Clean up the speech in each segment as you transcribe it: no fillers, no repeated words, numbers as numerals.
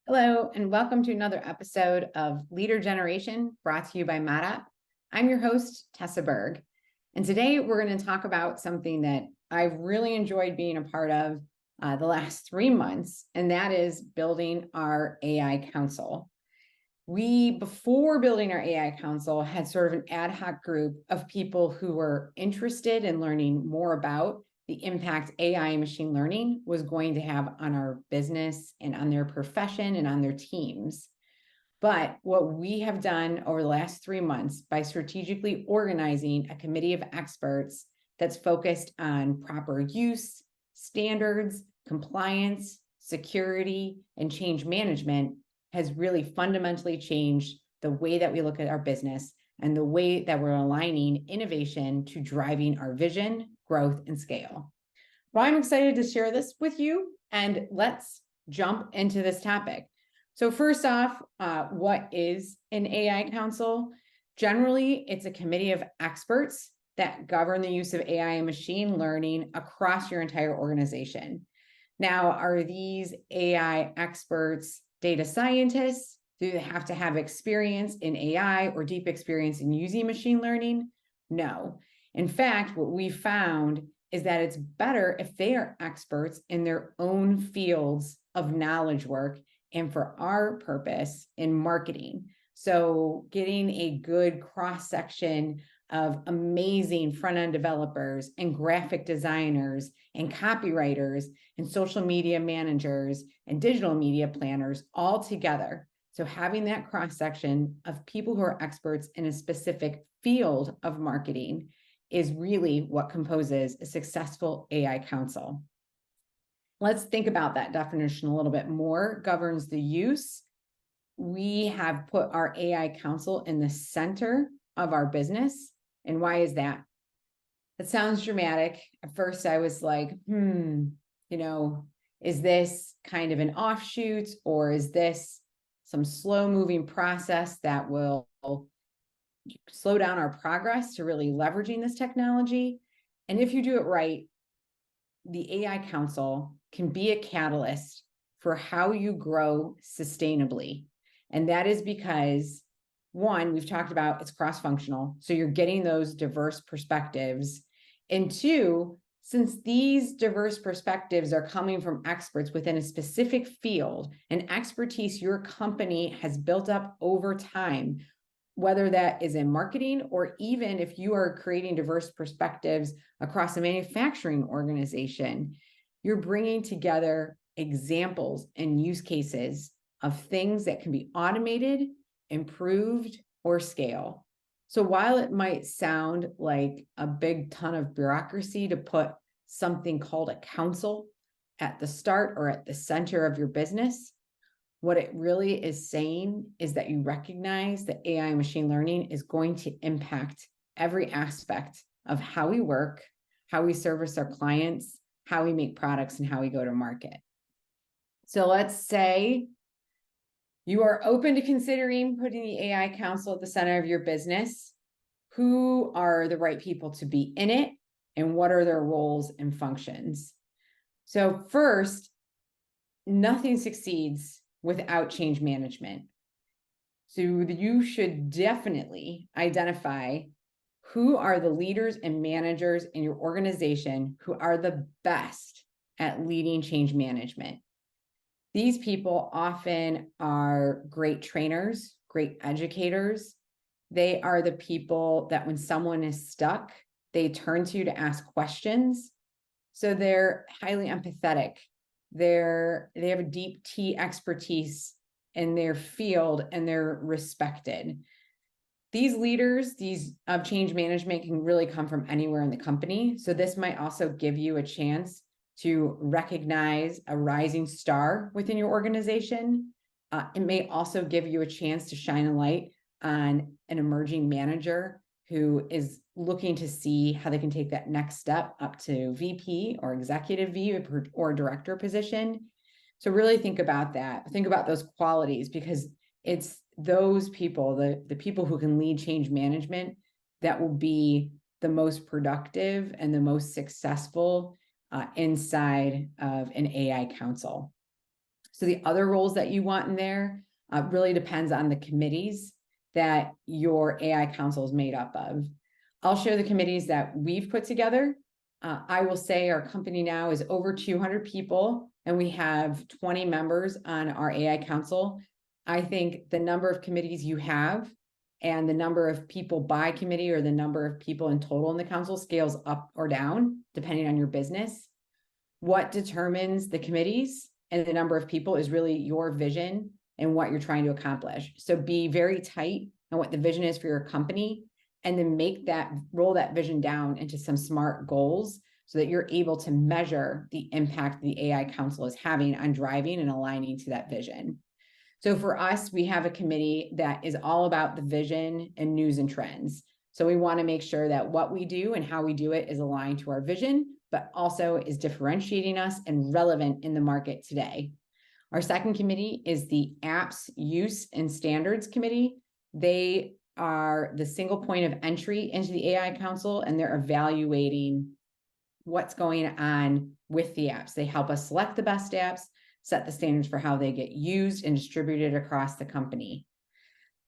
Hello, and welcome to another episode of Leader Generation brought to you by MADAP. I'm your host, Tessa Burg. And today we're going to talk about something that I've really enjoyed being a part of the last 3 months, and that is building our AI Council. Before building our AI Council, had sort of an ad hoc group of people who were interested in learning more about the impact AI and machine learning was going to have on our business and on their profession and on their teams. But what we have done over the last 3 months by strategically organizing a committee of experts that's focused on proper use, standards, compliance, security, and change management has really fundamentally changed the way that we look at our business and the way that we're aligning innovation to driving our vision, growth, and scale. Well, I'm excited to share this with you, and let's jump into this topic. So first off, what is an AI Council? Generally, it's a committee of experts that govern the use of AI and machine learning across your entire organization. Now, are these AI experts data scientists? Do they have to have experience in AI or deep experience in using machine learning? No. In fact, what we found is that it's better if they are experts in their own fields of knowledge work and for our purpose in marketing. So getting a good cross-section of amazing front-end developers and graphic designers and copywriters and social media managers and digital media planners all together. So having that cross-section of people who are experts in a specific field of marketing is really what composes a successful AI council. Let's think about that definition a little bit more. Governs the use. We have put our AI council in the center of our business. And why is that? It sounds dramatic. At first I was like, is this kind of an offshoot, or is this some slow moving process that will slow down our progress to really leveraging this technology? And if you do it right, the AI Council can be a catalyst for how you grow sustainably. And that is because, one, we've talked about it's cross-functional, so you're getting those diverse perspectives. And two, since these diverse perspectives are coming from experts within a specific field and expertise your company has built up over time, whether that is in marketing or even if you are creating diverse perspectives across a manufacturing organization, you're bringing together examples and use cases of things that can be automated, improved, or scale. So while it might sound like a big ton of bureaucracy to put something called a council at the start or at the center of your business, what it really is saying is that you recognize that AI and machine learning is going to impact every aspect of how we work, how we service our clients, how we make products, and how we go to market. So let's say you are open to considering putting the AI Council at the center of your business. Who are the right people to be in it, and what are their roles and functions? So first, nothing succeeds without change management. So you should definitely identify who are the leaders and managers in your organization who are the best at leading change management. These people often are great trainers, great educators. They are the people that when someone is stuck, they turn to ask questions. So they're highly empathetic. They have a deep T expertise in their field, and they're respected. These leaders, of change management, can really come from anywhere in the company. So this might also give you a chance to recognize a rising star within your organization. It may also give you a chance to shine a light on an emerging manager who is looking to see how they can take that next step up to VP or executive VP or director position. So really think about that. Think about those qualities, because it's those people, the people who can lead change management, that will be the most productive and the most successful inside of an AI council. So the other roles that you want in there really depends on the committees that your AI council is made up of. I'll share the committees that we've put together. I will say our company now is over 200 people, and we have 20 members on our AI council. I think the number of committees you have and the number of people by committee or the number of people in total in the council scales up or down, depending on your business. What determines the committees and the number of people is really your vision and what you're trying to accomplish. So be very tight on what the vision is for your company, and then roll that vision down into some smart goals so that you're able to measure the impact the AI council is having on driving and aligning to that vision. So for us, we have a committee that is all about the vision and news and trends. So we want to make sure that what we do and how we do it is aligned to our vision, but also is differentiating us and relevant in the market today. Our second committee is the Apps Use and Standards Committee. They are the single point of entry into the AI Council, and they're evaluating what's going on with the apps. They help us select the best apps, set the standards for how they get used and distributed across the company.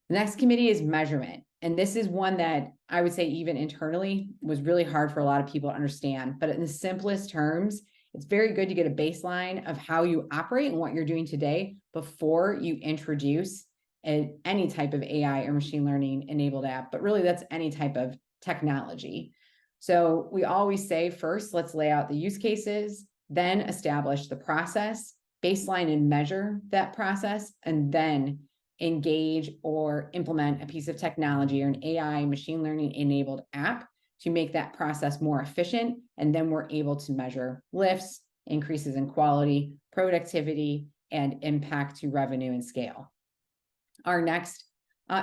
The next committee is measurement. And this is one that I would say even internally was really hard for a lot of people to understand. But in the simplest terms, it's very good to get a baseline of how you operate and what you're doing today before you introduce any type of AI or machine learning enabled app. But really, that's any type of technology. So we always say first, let's lay out the use cases, then establish the process, baseline and measure that process, and then engage or implement a piece of technology or an AI machine learning enabled app to make that process more efficient. And then we're able to measure lifts, increases in quality, productivity, and impact to revenue and scale. Our next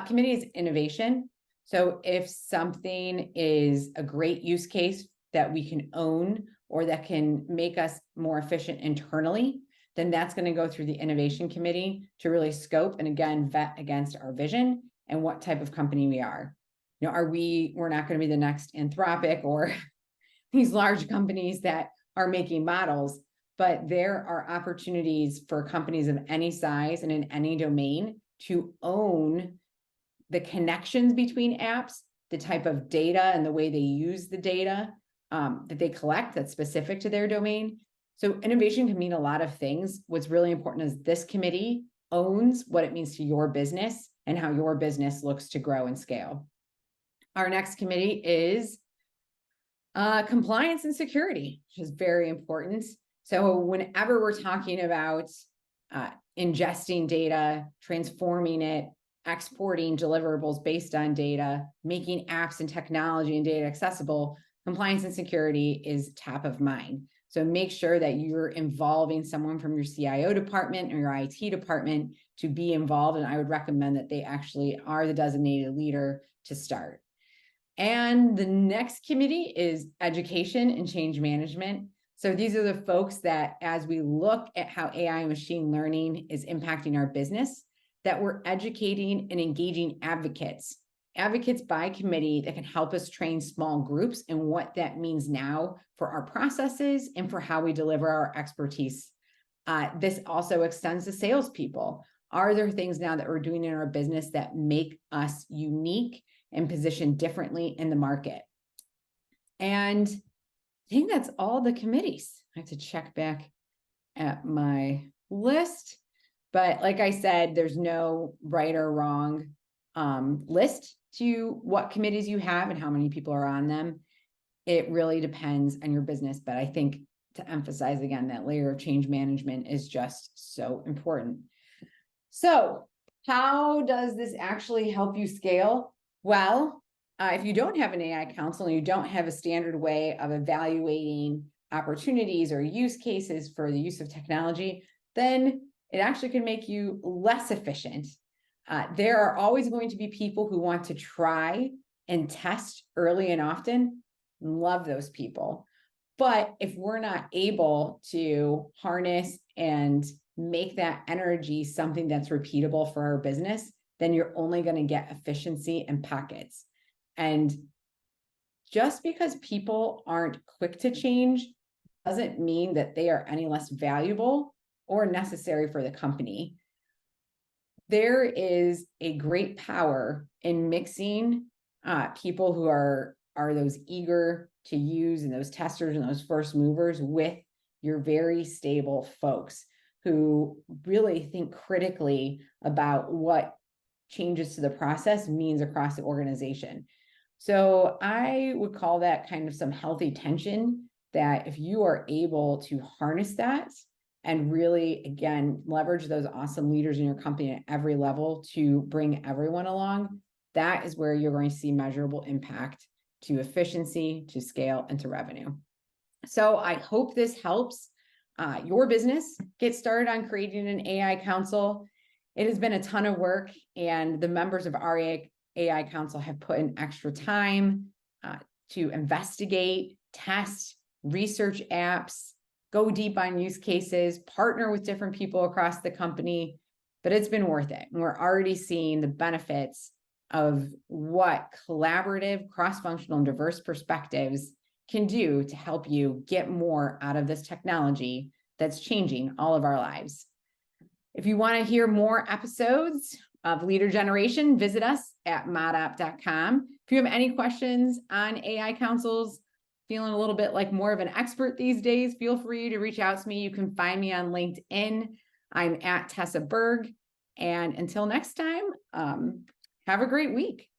committee is innovation. So if something is a great use case that we can own or that can make us more efficient internally, then that's going to go through the innovation committee to really scope and again vet against our vision and what type of company we are. You know, we're not going to be the next Anthropic or these large companies that are making models, but there are opportunities for companies of any size and in any domain to own the connections between apps, the type of data and the way they use the data that they collect that's specific to their domain. So innovation can mean a lot of things. What's really important is this committee owns what it means to your business and how your business looks to grow and scale. Our next committee is compliance and security, which is very important. So whenever we're talking about ingesting data, transforming it, exporting deliverables based on data, making apps and technology and data accessible, compliance and security is top of mind. So make sure that you're involving someone from your CIO department or your IT department to be involved. And I would recommend that they actually are the designated leader to start. And the next committee is education and change management. So these are the folks that, as we look at how AI and machine learning is impacting our business, that we're educating and engaging advocates by committee that can help us train small groups and what that means now for our processes and for how we deliver our expertise. This also extends to salespeople. Are there things now that we're doing in our business that make us unique and positioned differently in the market? And I think that's all the committees. I have to check back at my list. But like I said, there's no right or wrong list to what committees you have and how many people are on them. It really depends on your business. But I think to emphasize again, that layer of change management is just so important. So how does this actually help you scale? Well, if you don't have an AI council and you don't have a standard way of evaluating opportunities or use cases for the use of technology, then it actually can make you less efficient. There are always going to be people who want to try and test early and often. Love those people. But if we're not able to harness and make that energy something that's repeatable for our business, then you're only going to get efficiency and pockets. And just because people aren't quick to change doesn't mean that they are any less valuable or necessary for the company. There is a great power in mixing people who are those eager to use and those testers and those first movers with your very stable folks who really think critically about what changes to the process means across the organization. So I would call that kind of some healthy tension, that if you are able to harness that and really, again, leverage those awesome leaders in your company at every level to bring everyone along, that is where you're going to see measurable impact to efficiency, to scale, and to revenue. So I hope this helps your business get started on creating an AI council. It has been a ton of work, and the members of our AI council have put in extra time to investigate, test, research apps, go deep on use cases, partner with different people across the company, but it's been worth it. And we're already seeing the benefits of what collaborative, cross-functional, and diverse perspectives can do to help you get more out of this technology that's changing all of our lives. If you want to hear more episodes of Leader Generation, visit us at modop.com. If you have any questions on AI councils, feeling a little bit like more of an expert these days, feel free to reach out to me. You can find me on LinkedIn. I'm at Tessa Burg. And until next time, have a great week.